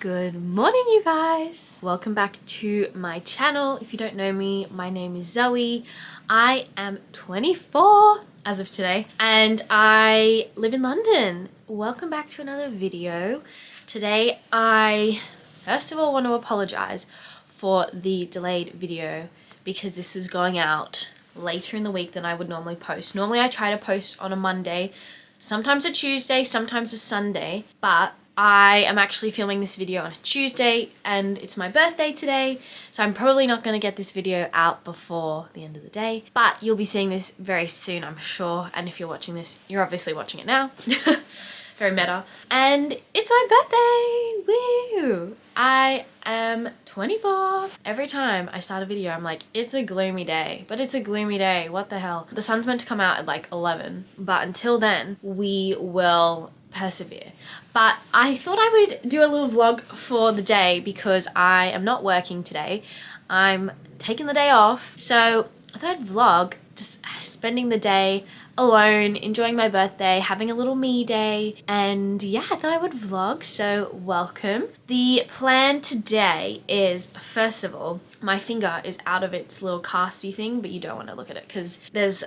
Good morning, you guys. Welcome back to my channel. If you don't know me, my name is Zoe. I am 24 as of today and I live in London. Welcome back to another video. Today I first of all want to apologize for the delayed video because this is going out later in the week than I would normally post. Normally I try to post on a Monday, sometimes a Tuesday, sometimes a Sunday, but I am actually filming this video on a Tuesday and it's my birthday today, so I'm probably not going to get this video out before the end of the day, but you'll be seeing this very soon, I'm sure, and if you're watching this, you're obviously watching it now. Very meta. And it's my birthday! Woo! I am 24. Every time I start a video, I'm like, it's a gloomy day, but it's a gloomy day. What the hell? The sun's meant to come out at like 11, but until then, we will persevere. But I thought I would do a little vlog for the day because I am not working today. I'm taking the day off. So I thought I'd vlog just spending the day alone, enjoying my birthday, having a little me day. And yeah, I thought I would vlog, so welcome. The plan today is, first of all, my finger is out of its little casty thing, but you don't want to look at it because there's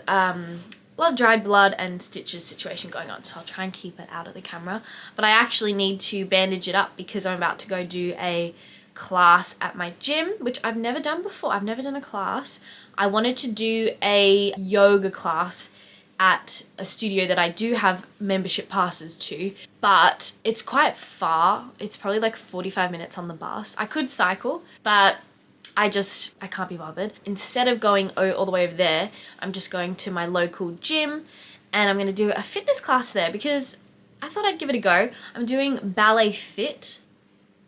a lot of dried blood and stitches situation going on, so I'll try and keep it out of the camera. But I actually need to bandage it up because I'm about to go do a class at my gym, which I've never done before. I've never done a class. I wanted to do a yoga class at a studio that I do have membership passes to, but it's quite far. It's probably like 45 minutes on the bus. I could cycle, but I can't be bothered. Instead of going all the way over there, I'm just going to my local gym and I'm going to do a fitness class there because I thought I'd give it a go. I'm doing ballet fit.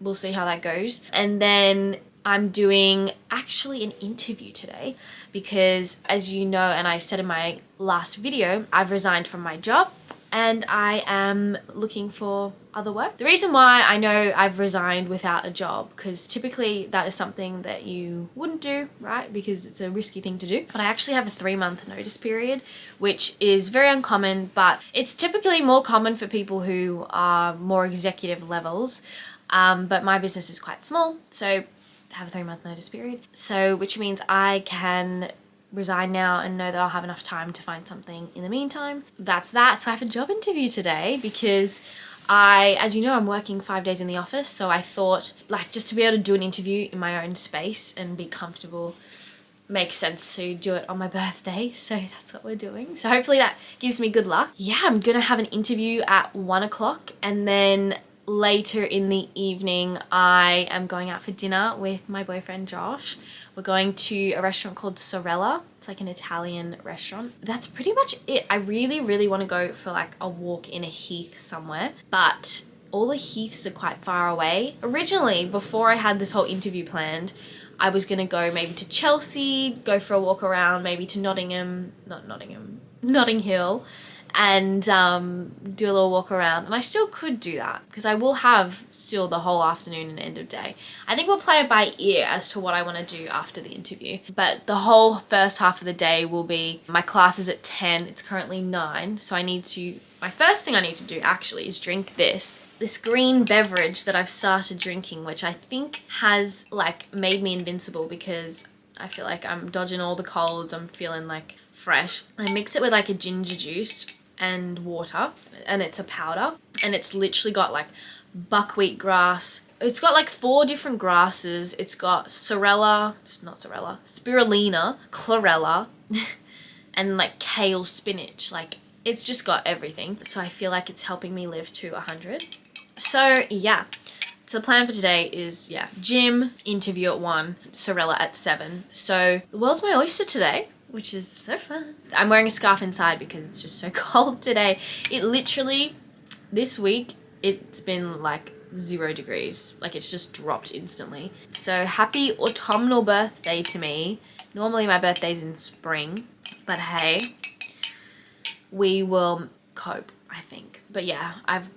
We'll see how that goes. And then I'm doing actually an interview today because, as you know, and I said in my last video, I've resigned from my job and I am looking for other work. The reason why I know I've resigned without a job, because typically that is something that you wouldn't do, right? Because it's a risky thing to do. But I actually have a 3-month notice period, which is very uncommon, but it's typically more common for people who are more executive levels. But my business is quite small, so I have a 3-month notice period. So, which means I can resign now and know that I'll have enough time to find something in the meantime. That's that. So I have a job interview today because as you know, I'm working 5 days in the office. So I thought, like, just to be able to do an interview in my own space and be comfortable makes sense to do it on my birthday. So that's what we're doing. So hopefully that gives me good luck. Yeah, I'm gonna have an interview at 1 o'clock and then later in the evening, I am going out for dinner with my boyfriend, Josh. We're going to a restaurant called Sorella. It's like an Italian restaurant. That's pretty much it. I really, really want to go for like a walk in a heath somewhere, but all the heaths are quite far away. Originally, before I had this whole interview planned, I was going to go maybe to Chelsea, go for a walk around, maybe to Notting Hill, and do a little walk around. And I still could do that because I will have still the whole afternoon and end of day. I think we'll play it by ear as to what I want to do after the interview. But the whole first half of the day will be, my class is at 10, it's currently 9, so my first thing I need to do actually is drink this green beverage that I've started drinking, which I think has like made me invincible because I feel like I'm dodging all the colds, I'm feeling like fresh. I mix it with like a ginger juice and water, and it's a powder, and it's literally got like buckwheat grass. It's got like 4 different grasses. It's got spirulina, chlorella, and like kale spinach. Like, it's just got everything. So I feel like it's helping me live to 100. So yeah. So the plan for today is, gym, interview at 1, Sorella at 7. So the world's my oyster today, which is so fun. I'm wearing a scarf inside because it's just so cold today. It literally, this week, it's been like 0 degrees. Like, it's just dropped instantly. So happy autumnal birthday to me. Normally my birthday's in spring, but hey, we will cope, I think. But yeah, I've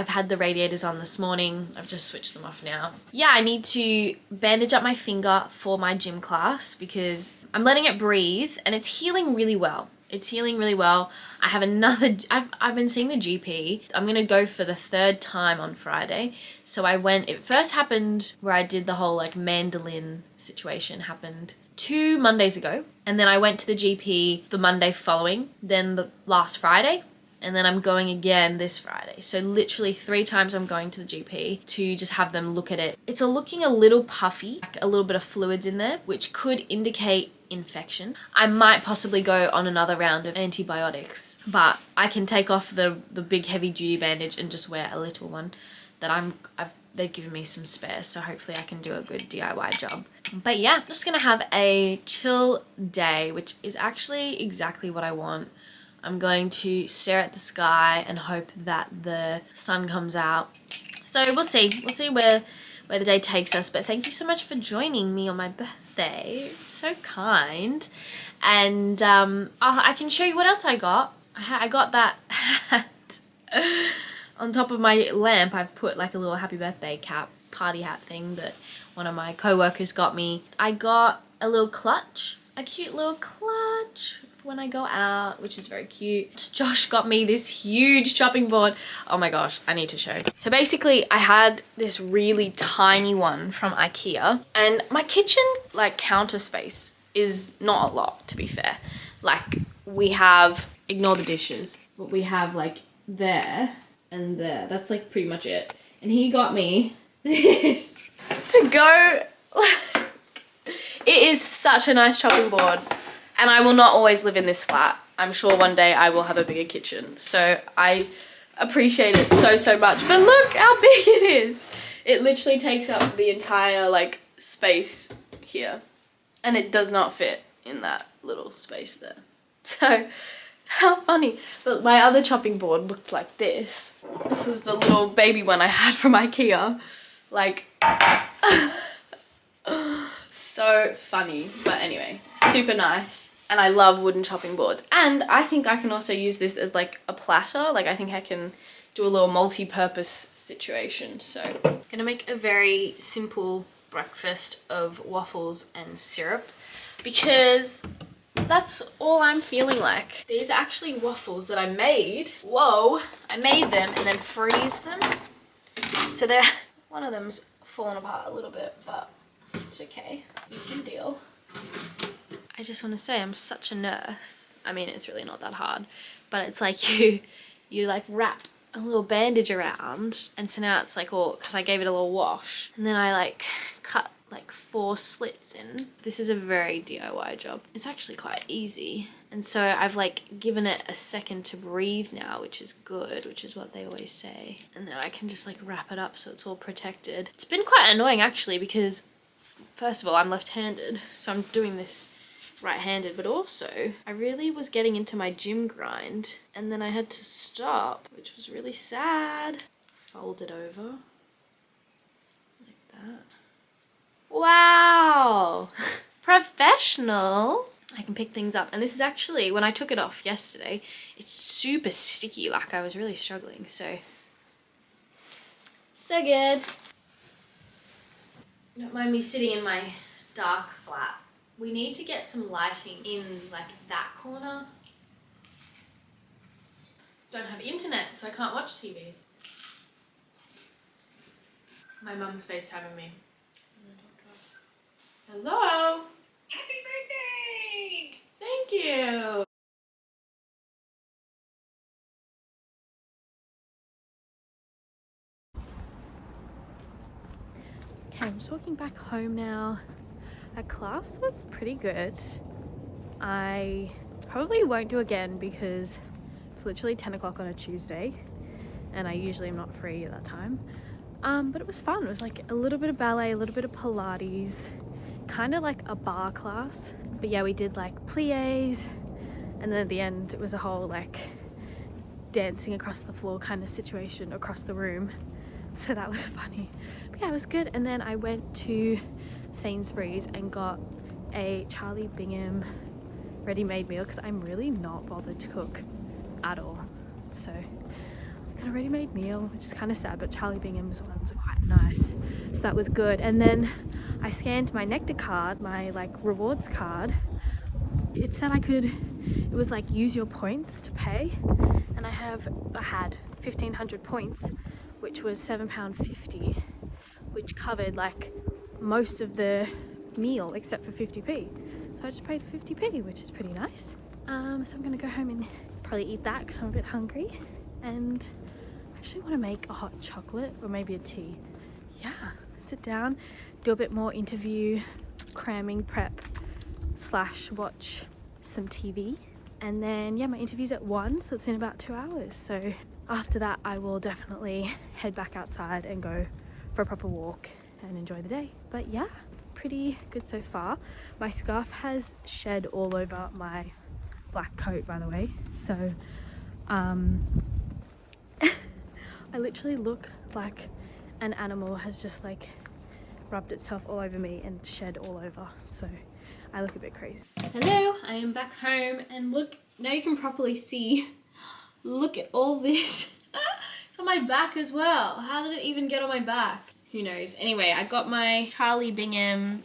had the radiators on this morning. I've just switched them off now. Yeah, I need to bandage up my finger for my gym class because I'm letting it breathe and it's healing really well. It's healing really well. I have another, I've been seeing the GP. I'm gonna go for the 3rd time on Friday. So I went, it first happened where I did the whole like mandolin situation, happened 2 Mondays ago. And then I went to the GP the Monday following, then the last Friday. And then I'm going again this Friday. So literally 3 times I'm going to the GP to just have them look at it. It's looking a little puffy, like a little bit of fluids in there, which could indicate infection. I might possibly go on another round of antibiotics, but I can take off the big heavy duty bandage and just wear a little one that they've given me some spares, so hopefully I can do a good DIY job. But yeah, just gonna have a chill day, which is actually exactly what I want. I'm going to stare at the sky and hope that the sun comes out. So we'll see where the day takes us. But thank you so much for joining me on my birthday. So kind. And I can show you what else I got. I got that hat. On top of my lamp, I've put like a little happy birthday cap, party hat thing that one of my co-workers got me. I got a little clutch, a cute little clutch when I go out, which is very cute. Josh got me this huge chopping board. Oh my gosh, I need to show. So basically I had this really tiny one from IKEA, and my kitchen like counter space is not a lot, to be fair. Like we have, ignore the dishes, but we have like there and there. That's like pretty much it. And he got me this to go, like, it is such a nice chopping board. And I will not always live in this flat. I'm sure one day I will have a bigger kitchen. So I appreciate it so much. But look how big it is. It literally takes up the entire like space here. And it does not fit in that little space there. So how funny. But my other chopping board looked like this. This was the little baby one I had from IKEA. Like, so funny. But anyway, super nice. And I love wooden chopping boards. And I think I can also use this as like a platter. Like I think I can do a little multi-purpose situation. So I'm gonna make a very simple breakfast of waffles and syrup because that's all I'm feeling like. These are actually waffles that I made. Whoa, I made them and then freeze them. So they're, one of them's fallen apart a little bit, but it's okay, we can deal. I just want to say I'm such a nurse. I mean, it's really not that hard, but it's like you like wrap a little bandage around, and so now it's like all, because I gave it a little wash, and then I like cut like 4 slits in. This is a very DIY job. It's actually quite easy. And so I've like given it a second to breathe now, which is good, which is what they always say. And now I can just like wrap it up so it's all protected. It's been quite annoying actually because first of all, I'm left-handed, so I'm doing this right-handed, but also I really was getting into my gym grind and then I had to stop, which was really sad. Fold it over like that. Wow. Professional. I can pick things up, and this is actually, when I took it off yesterday, it's super sticky, like I was really struggling, so good. Don't mind me sitting in my dark flat. We need to get some lighting in like that corner. Don't have internet, so I can't watch TV. My mum's FaceTiming me. Hello? Happy birthday! Thank you. Okay, I'm just walking back home now. Our class was pretty good. I probably won't do again because it's literally 10 o'clock on a Tuesday and I usually am not free at that time. But it was fun. It was like a little bit of ballet, a little bit of Pilates, kind of like a bar class. But yeah, we did like plies, and then at the end it was a whole like dancing across the floor kind of situation across the room. So that was funny. But yeah, it was good. And then I went to Sainsbury's and got a Charlie Bingham ready-made meal because I'm really not bothered to cook at all. So I got a ready-made meal, which is kind of sad, but Charlie Bingham's ones are quite nice. So that was good. And then I scanned my Nectar card, my like rewards card. It said I could it was like use your points to pay, and I had 1,500 points, which was £7.50, which covered like most of the meal except for 50p. So I just paid 50p, which is pretty nice. So I'm gonna go home and probably eat that because I'm a bit hungry, and I actually want to make a hot chocolate or maybe a tea. Yeah, sit down, do a bit more interview cramming prep / watch some TV, and then yeah, my interview's at 1, so it's in about 2 hours. So after that I will definitely head back outside and go for a proper walk and enjoy the day. But yeah, pretty good so far. My scarf has shed all over my black coat, by the way, so I literally look like an animal has just like rubbed itself all over me and shed all over, so I look a bit crazy. Hello, I am back home, and look, now you can properly see, look at all this. It's on my back as well. How did it even get on my back? Who knows? Anyway, I got my Charlie Bingham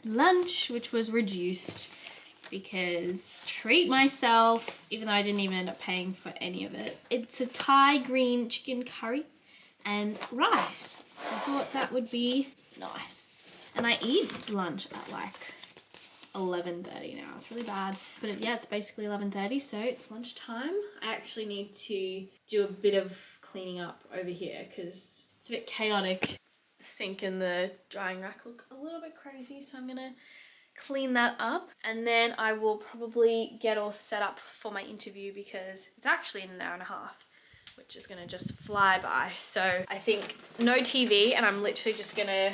lunch, which was reduced because treat myself, even though I didn't even end up paying for any of it. It's a Thai green chicken curry and rice. So I thought that would be nice. And I eat lunch at like 11:30 now. It's really bad. But yeah, it's basically 11:30, so it's lunchtime. I actually need to do a bit of cleaning up over here because it's a bit chaotic. The sink and the drying rack look a little bit crazy, so I'm gonna clean that up, and then I will probably get all set up for my interview because it's actually in an hour and a half, which is gonna just fly by. So I think no TV, and I'm literally just gonna,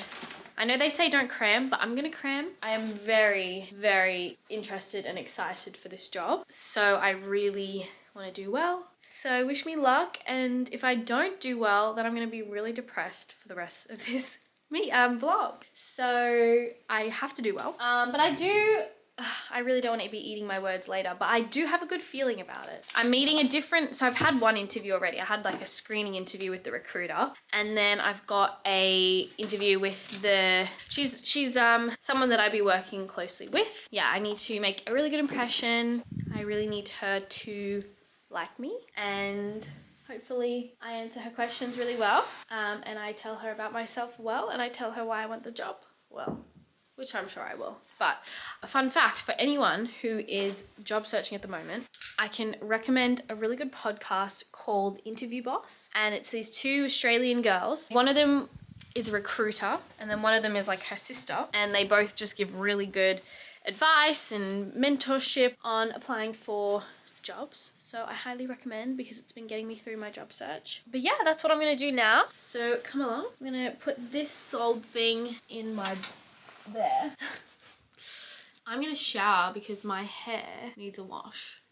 I know they say don't cram, but I'm gonna cram. I am very, very interested and excited for this job, so I really want to do well. So wish me luck, and if I don't do well, then I'm gonna be really depressed for the rest of this vlog. So I have to do well. But I really don't want to be eating my words later, but I do have a good feeling about it. I'm meeting so I've had one interview already. I had like a screening interview with the recruiter, and then I've got a interview with she's someone that I'd be working closely with. Yeah, I need to make a really good impression. I really need her to like me, and hopefully I answer her questions really well, and I tell her about myself well, and I tell her why I want the job well, which I'm sure I will. But a fun fact for anyone who is job searching at the moment, I can recommend a really good podcast called Interview Boss, and it's these 2 Australian girls. One of them is a recruiter, and then one of them is like her sister, and they both just give really good advice and mentorship on applying for jobs. So I highly recommend, because it's been getting me through my job search. But yeah, that's what I'm gonna do now. So come along. I'm gonna put this old thing in there. I'm gonna shower because my hair needs a wash.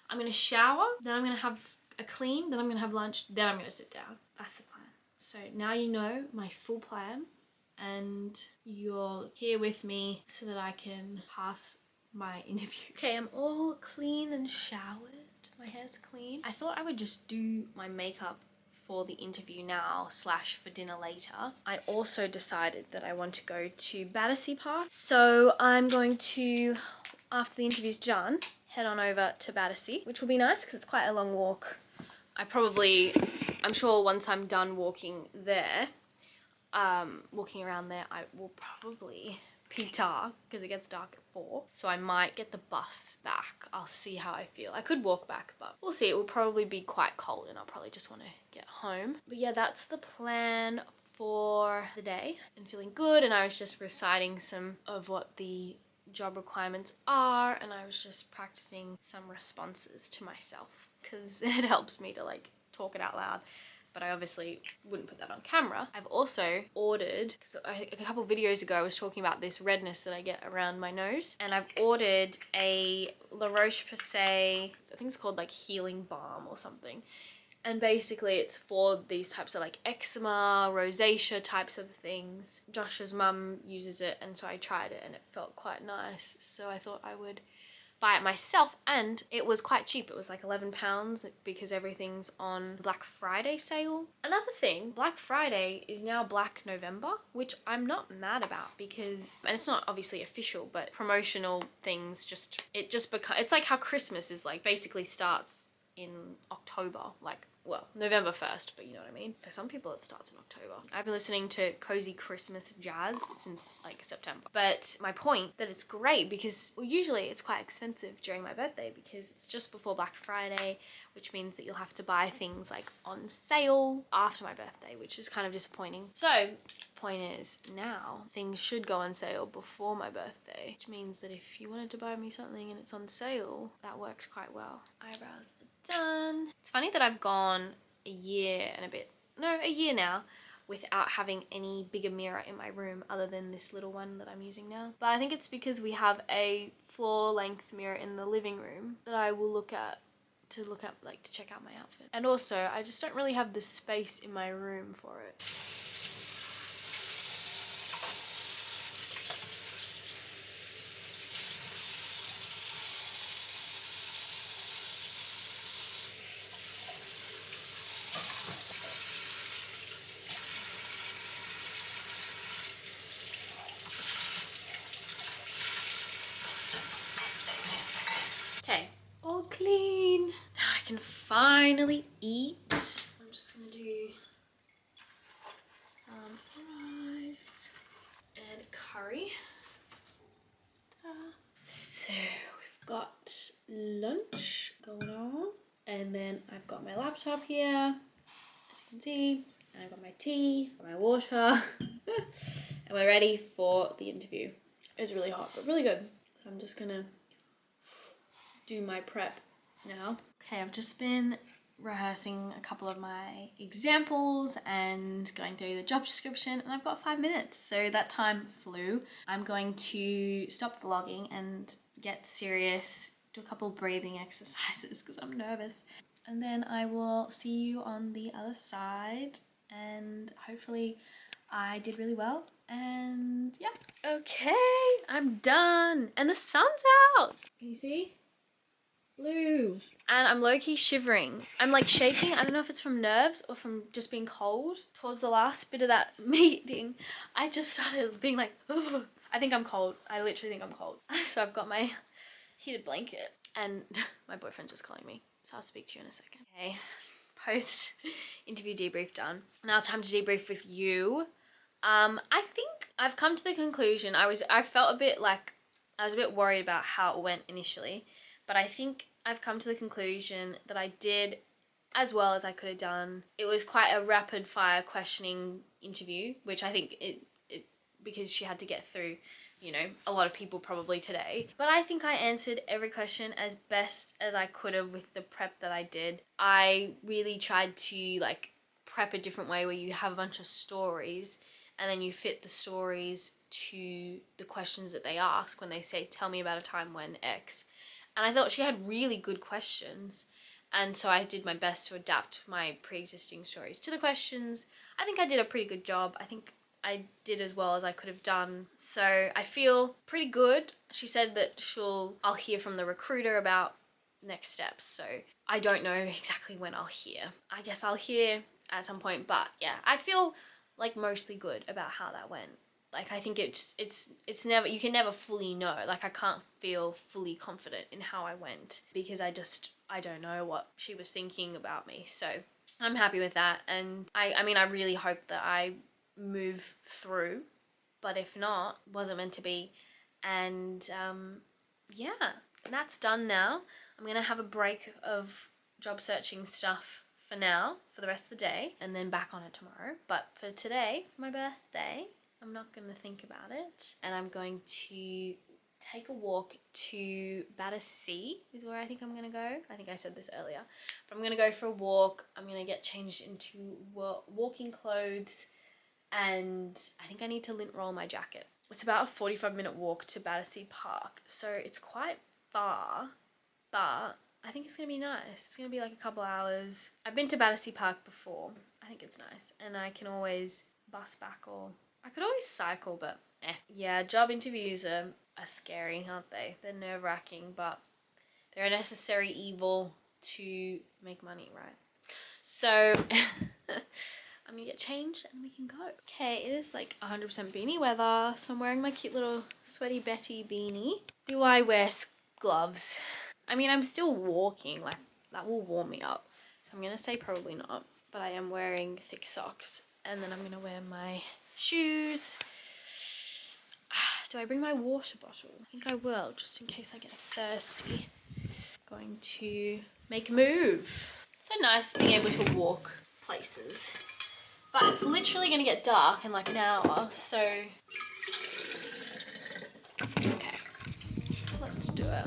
I'm gonna shower, then I'm gonna have a clean, then I'm gonna have lunch, then I'm gonna sit down. That's the plan. So now you know my full plan, and you're here with me so that I can pass my interview. Okay, I'm all clean and showered. My hair's clean. I thought I would just do my makeup for the interview now / for dinner later. I also decided that I want to go to Battersea Park. So I'm going to, after the interview's done, head on over to Battersea, which will be nice because it's quite a long walk. I'm sure once I'm done walking there, walking around there, I will probably be dark because it gets dark at 4. So I might get the bus back. I'll see how I feel. I could walk back, but we'll see. It will probably be quite cold and I'll probably just want to get home. But yeah, that's the plan for the day. I'm feeling good, and I was just reciting some of what the job requirements are, and I was just practicing some responses to myself because it helps me to like talk it out loud. But I obviously wouldn't put that on camera. I've also ordered, because a couple videos ago I was talking about this redness that I get around my nose, and I've ordered a La Roche-Posay, I think it's called like Healing Balm or something. And basically it's for these types of like eczema, rosacea types of things. Josh's mum uses it, and so I tried it and it felt quite nice. So I thought I would buy it myself, and it was quite cheap. It was like £11 because everything's on Black Friday sale. Another thing, Black Friday is now Black November, which I'm not mad about because, and it's not obviously official, but promotional things it's like how Christmas is like basically starts in October, like, well, November 1st, but you know what I mean? For some people it starts in October. I've been listening to cozy Christmas jazz since like September. But my point that it's great because, well, usually it's quite expensive during my birthday because it's just before Black Friday, which means that you'll have to buy things like on sale after my birthday, which is kind of disappointing. So, point is, now things should go on sale before my birthday, which means that if you wanted to buy me something and it's on sale, that works quite well. Eyebrows done. It's funny that I've gone a year now without having any bigger mirror in my room other than this little one that I'm using now. But I think it's because we have a floor length mirror in the living room that I will look at to check out my outfit. And also I just don't really have the space in my room for it. Okay, all clean. Now I can finally eat. I'm just gonna do some rice and curry. Ta-da. So we've got lunch going on, and then I've got my laptop here, as you can see, and I've got my tea, got my water, and we're ready for the interview. It's really hot, but really good. So I'm just gonna do my prep now. Okay, I've just been rehearsing a couple of my examples and going through the job description, and I've got 5 minutes, so that time flew. I'm going to stop vlogging and get serious, do a couple of breathing exercises because I'm nervous, and then I will see you on the other side, and hopefully I did really well. And yeah, okay, I'm done and the sun's out. Can you see? Blue. And I'm low-key shivering. I'm like shaking. I don't know if it's from nerves or from just being cold. Towards the last bit of that meeting, I just started being like, ugh. I think I'm cold. I literally think I'm cold. So I've got my heated blanket and my boyfriend's just calling me. So I'll speak to you in a second. Okay, post interview debrief done. Now it's time to debrief with you. I think I've come to the conclusion. I was a bit worried about how it went initially. But I think I've come to the conclusion that I did as well as I could have done. It was quite a rapid fire questioning interview, which I think because she had to get through, you know, a lot of people probably today. But I think I answered every question as best as I could have with the prep that I did. I really tried to like prep a different way where you have a bunch of stories and then you fit the stories to the questions that they ask when they say, tell me about a time when X. And I thought she had really good questions. And so I did my best to adapt my pre-existing stories to the questions. I think I did a pretty good job. I think I did as well as I could have done. So I feel pretty good. She said that I'll hear from the recruiter about next steps. So I don't know exactly when I'll hear. I guess I'll hear at some point. But yeah, I feel like mostly good about how that went. Like, I think it's never, you can never fully know. Like, I can't feel fully confident in how I went because I don't know what she was thinking about me. So I'm happy with that. And I mean, I really hope that I move through, but if not, wasn't meant to be. And yeah, that's done now. I'm going to have a break of job searching stuff for now, for the rest of the day, and then back on it tomorrow. But for today, for my birthday, I'm not going to think about it, and I'm going to take a walk to Battersea is where I think I'm going to go. I think I said this earlier, but I'm going to go for a walk. I'm going to get changed into walking clothes, and I think I need to lint roll my jacket. It's about a 45-minute walk to Battersea Park, so it's quite far, but I think it's going to be nice. It's going to be like a couple hours. I've been to Battersea Park before. I think it's nice, and I can always bus back, or I could always cycle, but yeah, job interviews are scary, aren't they? They're nerve-wracking, but They're a necessary evil to make money, right? So I'm gonna get changed and we can go. Okay, it is like 100% beanie weather, so I'm wearing my cute little Sweaty Betty beanie. Do I wear gloves? I mean, I'm still walking, like that will warm me up. So I'm gonna say probably not, but I am wearing thick socks, and then I'm gonna wear my shoes. Do I bring my water bottle? I think I will, just in case I get thirsty. Going to make a move. It's so nice being able to walk places. But it's literally gonna get dark in like an hour, so... Okay, let's do it.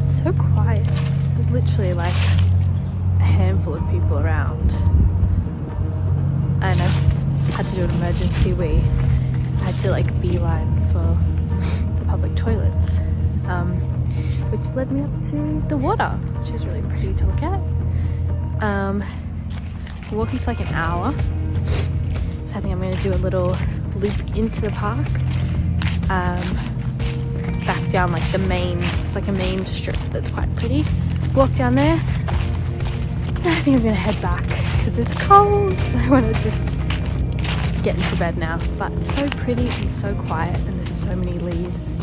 So quiet. There's literally like a handful of people around, and I've had to do an emergency wee. I had to like beeline for the public toilets, which led me up to the water, which is really pretty to look at. I'm walking for like an hour, so I think I'm going to do a little loop into the park. Back down like the main, it's like a main strip that's quite pretty. Walk down there. And I think I'm gonna head back because it's cold and I want to just get into bed now. But it's so pretty and so quiet, and there's so many leaves.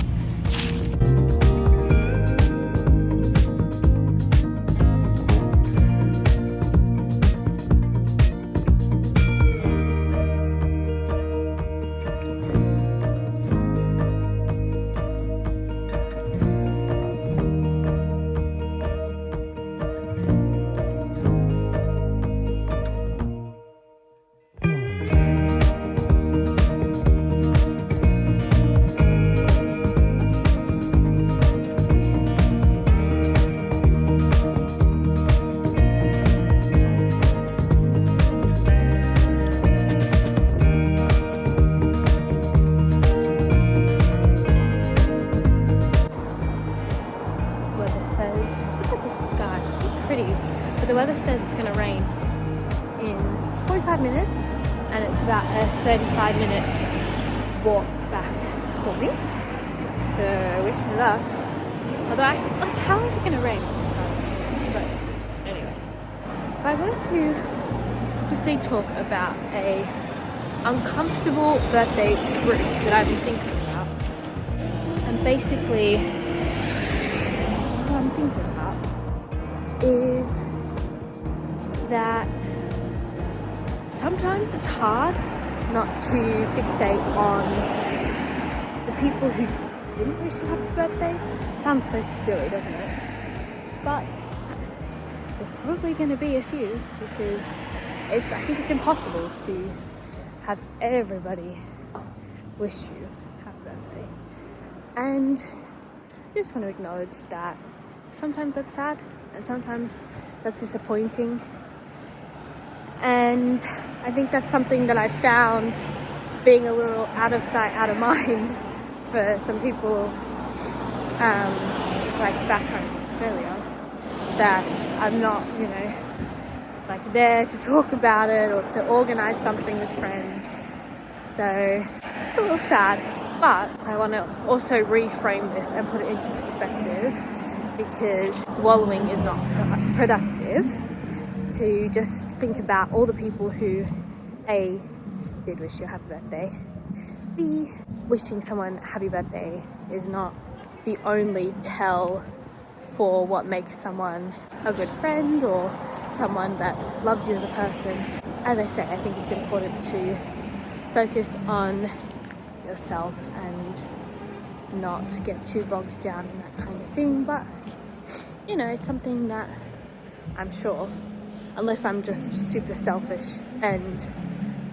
The weather says it's going to rain in 45 minutes, and it's about a 35-minute walk back for me. So wish me luck. Although how is it going to rain when the sky is like this? But anyway, but I wanted to quickly talk about a uncomfortable birthday truth that I've been thinking about. And basically, what I'm thinking about is that sometimes it's hard not to fixate on the people who didn't wish you happy birthday. Sounds so silly, doesn't it? But there's probably going to be a few, because I think it's impossible to have everybody wish you happy birthday. And I just want to acknowledge that sometimes that's sad and sometimes that's disappointing. And I think that's something that I found being a little out of sight, out of mind for some people, like back home in Australia, that I'm not, like there to talk about it or to organise something with friends. So it's a little sad, but I want to also reframe this and put it into perspective, because wallowing is not productive. To just think about all the people who A, did wish you a happy birthday, B, wishing someone happy birthday is not the only tell for what makes someone a good friend or someone that loves you as a person. As I say, I think it's important to focus on yourself and not get too bogged down in that kind of thing, but it's something that I'm sure unless I'm just super selfish and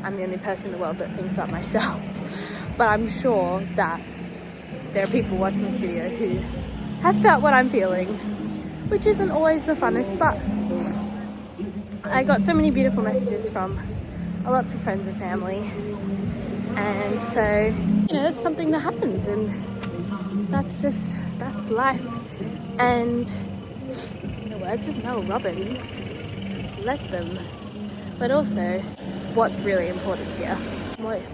I'm the only person in the world that thinks about myself. But I'm sure that there are people watching this video who have felt what I'm feeling, which isn't always the funnest, but I got so many beautiful messages from lots of friends and family, and so, you know, that's something that happens, and that's life. And in the words of Mel Robbins, let them. But also, what's really important here,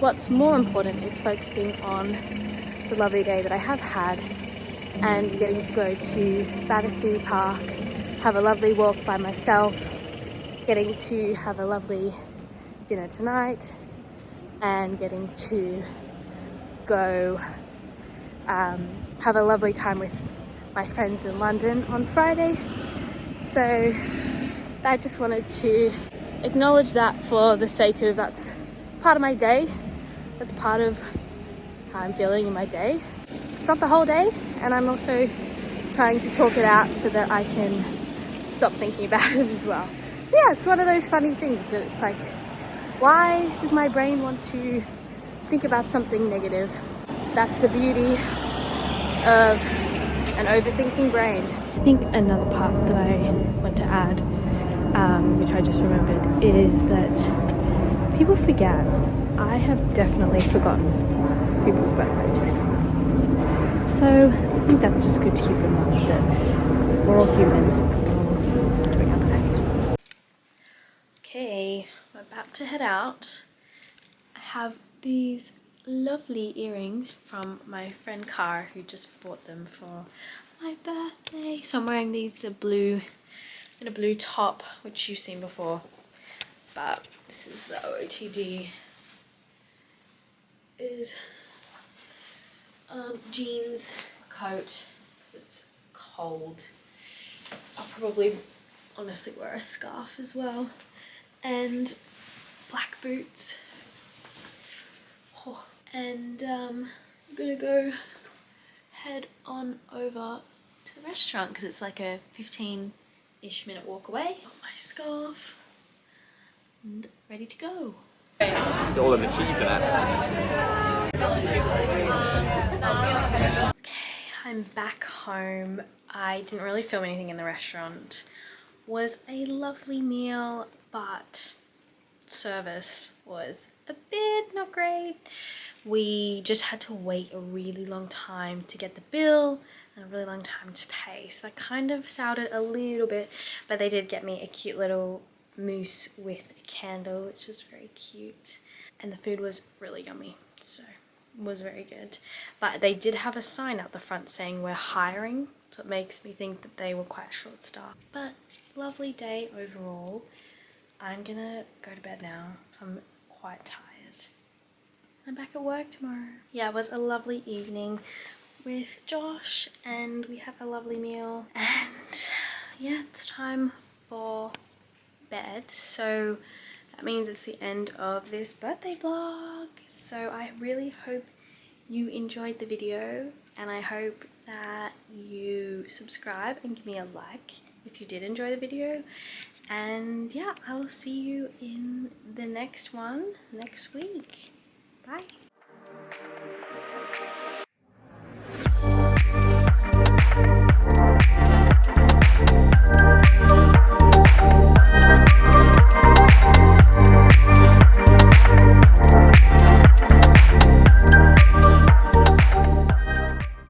what's more important is focusing on the lovely day that I have had and getting to go to Battersea Park, have a lovely walk by myself, getting to have a lovely dinner tonight, and getting to go have a lovely time with my friends in London on Friday. So I just wanted to acknowledge that for the sake of that's part of my day. That's part of how I'm feeling in my day. It's not the whole day, and I'm also trying to talk it out so that I can stop thinking about it as well. But yeah, it's one of those funny things that it's like, why does my brain want to think about something negative? That's the beauty of an overthinking brain. I think another part that I want to add, which I just remembered, is that people forget. I have definitely forgotten people's birthdays. So I think that's just good to keep in mind, that we're all human, doing our best. Okay, I'm about to head out. I have these lovely earrings from my friend Cara, who just bought them for my birthday. So I'm wearing these, the blue, in a blue top, which you've seen before, but this is the OOTD is jeans coat because it's cold. I'll probably honestly wear a scarf as well, and black boots. Oh. And I'm gonna go head on over to the restaurant because it's like a 15-ish minute walk away. Got my scarf and ready to go. All of the cheese in it. Okay, I'm back home. I didn't really film anything in the restaurant. Was a lovely meal, but service was a bit not great. We just had to wait a really long time to get the bill and a really long time to pay, so that kind of soured it a little bit, but they did get me a cute little mousse with a candle, which was very cute, and the food was really yummy, so it was very good. But they did have a sign out the front saying we're hiring, so it makes me think that they were quite short-staffed. But lovely day overall. I'm gonna go to bed now, so I'm quite tired. I'm back at work tomorrow. Yeah, it was a lovely evening with Josh, and we had a lovely meal, and yeah, it's time for bed, so that means it's the end of this birthday vlog. So I really hope you enjoyed the video, and I hope that you subscribe and give me a like if you did enjoy the video. And yeah, I will see you in the next one next week. Bye.